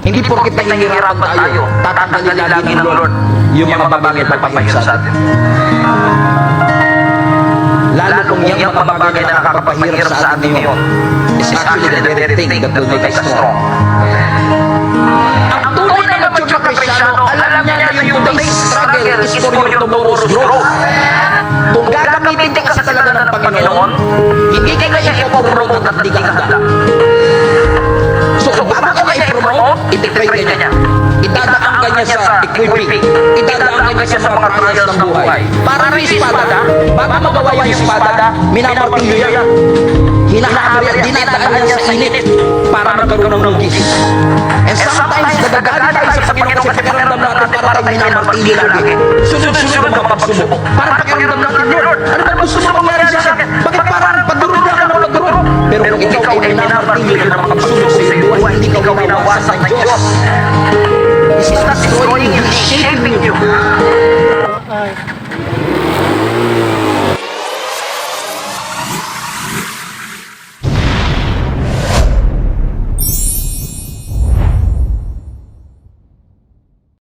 Hindi porket nahihirapan tayo, tatanggalin lagi ng Lord yung mga bagay na nagpapahirap sa atin. Lalo kung yung mga bagay na nakakapahirap sa atin ngayon is actually the very thing that will make us strong. Ang tunay na mature na Kristyano, alam niya na yung today's struggle is for your tomorrow's growth. Kung gagamitin ka kasi talaga ng Panginoon, hindi ka niya ipopromote at hindi ka handa. So, bago ka ma-promote, ititrain ka niya. Idadaan ka niya sa equipping. Idadaan ka niya sa mga trials ng buhay. Para may espada, bago magawa yung espada, minamartilyo yan. Hinahammer yan, dinadaan niya sa init para magkaroon ng gis. And sometimes, nagagalit tayo sa Panginoon kasi pakiramdam natin para tayo minamartilyo lagi. Sunod-sunod ang mga pagsubok. Para pakiramdam natin, Lord, ano ba gusto mo mangyari sa akin? Bakit parang padurog ka ng padurog? Pero kung ikaw ay minamartilyo ng mga pagsubok sa iyo, hindi ka winawasan ng Diyos. It's not destroying you, it's shaping you.